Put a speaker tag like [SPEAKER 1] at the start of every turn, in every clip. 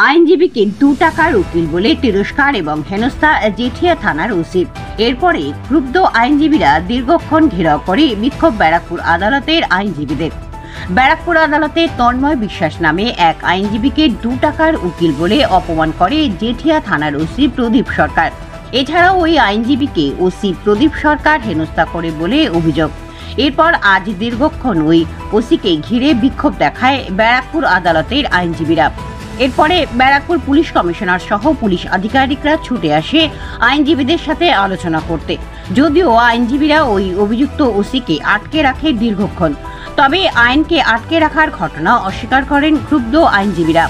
[SPEAKER 1] আইনজীবীকে 2 টাকার উকিল বলে তিরস্কার এবং হেনস্থা জেঠিয়া থানার ওসি। এরপরে ক্রুব্ধ আইনজীবীরা দীর্ঘক্ষণ ঘেরাও করে বিক্ষোভ ব্যারাকপুর আদালতের আইনজীবীদের। ব্যারাকপুর আদালতে তন্ময় বিশ্বাস নামে এক আইনজীবীকে 2 টাকার উকিল বলে অপমান করে জেঠিয়া থানার ওসি প্রদীপ সরকার। এছাড়াও ওই আইনজীবীকে ওসি প্রদীপ সরকার হেনস্থা করে বলে অভিযোগ। এরপর আজ দীর্ঘক্ষণ ওই ওসিকে ঘিরে বিক্ষোভ দেখায় ব্যারাকপুর আদালতের আইনজীবীরা। এরপরে ব্যারাকপুর পুলিশ কমিশনার সহ পুলিশ আধিকারিকরা ছুটে আসে আইনজীবীদের সাথে আলোচনা করতে। যদিও আইনজীবীরা ওই অভিযুক্ত ওসিকে আটকে রাখে দীর্ঘক্ষণ, তবে আইনকে আটকে রাখার ঘটনা অস্বীকার করেন ক্ষুব্ধ আইনজীবীরা।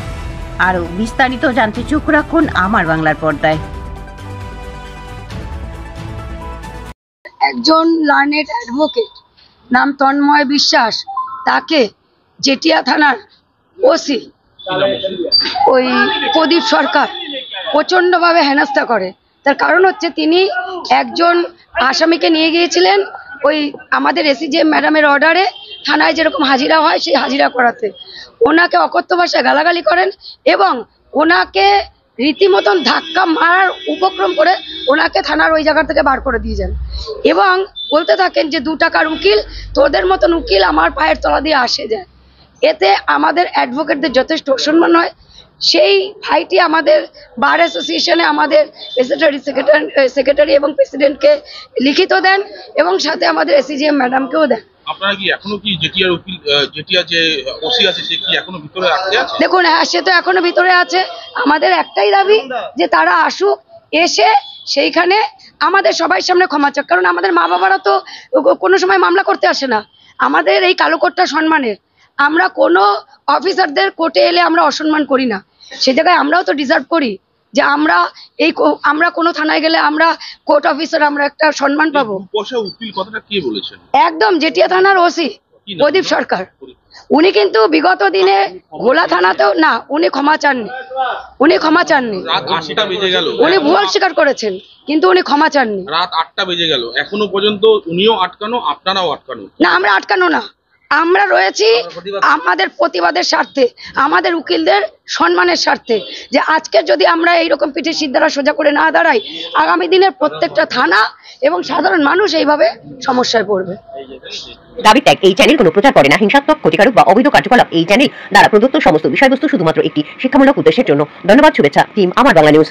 [SPEAKER 1] আরও বিস্তারিত জানতে চোখ রাখুন আমার বাংলার পর্দায়।
[SPEAKER 2] একজন লার্নেড অ্যাডভোকেট নাম তন্ময় বিশ্বাস, তাকে জেঠিয়া থানার ওসি ওই প্রদীপ সরকার প্রচণ্ডভাবে হেনস্থা করে। তার কারণ হচ্ছে তিনি একজন আসামিকে নিয়ে গিয়েছিলেন ওই আমাদের এসিজিএম ম্যাডামের অর্ডারে থানায় যেরকম হাজিরা হয় সেই হাজিরা করাতে। ওনাকে অকথ্য ভাষায় গালাগালি করেন এবং ওনাকে রীতিমতন ধাক্কা মারার উপক্রম করে ওনাকে থানার ওই জায়গা থেকে বার করে দিয়ে যান এবং বলতে থাকেন যে 2 টাকার উকিল, তোদের মতন উকিল আমার পায়ের তলা দিয়ে আসে যায়। এতে আমাদের অ্যাডভোকেটদের যথেষ্ট অসম্মান হয়। সেই ভাইটি আমাদের বার অ্যাসোসিয়েশনে আমাদের সেক্রেটারি এবং প্রেসিডেন্টকে লিখিত দেন এবং সাথে আমাদের এসিজিএম ম্যাডামকেও দেন।
[SPEAKER 3] আপনারা কি এখনো কি জেঠিয়ার উকিল জেঠিয়া যে ওসি আছে সে কি এখনো ভিতরে আটকে আছে?
[SPEAKER 2] দেখুন, হ্যাঁ, সে তো এখনো ভিতরে আছে। আমাদের একটাই দাবি যে তারা আসুক, এসে সেইখানে আমাদের সবাই সামনে ক্ষমা চাক। কারণ আমাদের মা বাবারা তো কোনো সময় মামলা করতে আসে না। আমাদের এই কালো কোটটা সম্মানের, আমরা কোনো অফিসারদের কোর্টে এলে আমরা অসম্মান করি না। সে জায়গায় আমরাও তো ডিজার্ভ করি যে আমরা কোনো থানায় গেলে আমরা কোর্ট অফিসার আমরা একটা সম্মান পাবো।
[SPEAKER 3] উকিল কথাটা কে বলেছেন?
[SPEAKER 2] একদম জেঠিয়া থানার ওসি প্রদীপ সরকার। উনি কিন্তু বিগত দিনে গোলা থানাতেও না, উনি ক্ষমা চাননি।
[SPEAKER 3] রাত 8টা বেজে গেল,
[SPEAKER 2] উনি ভুল স্বীকার করেছেন কিন্তু উনি ক্ষমা চাননি।
[SPEAKER 3] রাত 8টা বেজে গেল, এখনো পর্যন্ত উনিও আটকানো, আপনারাও আটকানো?
[SPEAKER 2] না, আমরা আটকানো না, আমরা রয়েছি আমাদের প্রতিবাদের স্বার্থে, আমাদের উকিলদের সম্মানের স্বার্থে। যে আজকে যদি আমরা এইরকম পিঠে সিদ্ধারা সোজা করে না দাঁড়াই, আগামী দিনের প্রত্যেকটা থানা এবং সাধারণ মানুষ এইভাবে সমস্যায় পড়বে।
[SPEAKER 4] দাবি ত্যাগ এই চ্যানেল কোনো প্রচার করে না হিংসাত্মক, ক্ষতিকারক বা অবৈধ কার্যকলাপ। এই চ্যানেল দ্বারা প্রদত্ত সমস্ত বিষয়বস্তু শুধুমাত্র একটি শিক্ষামূলক উদ্দেশ্যের জন্য। ধন্যবাদ। শুভেচ্ছা টিম আমার বাংলা নিউজ।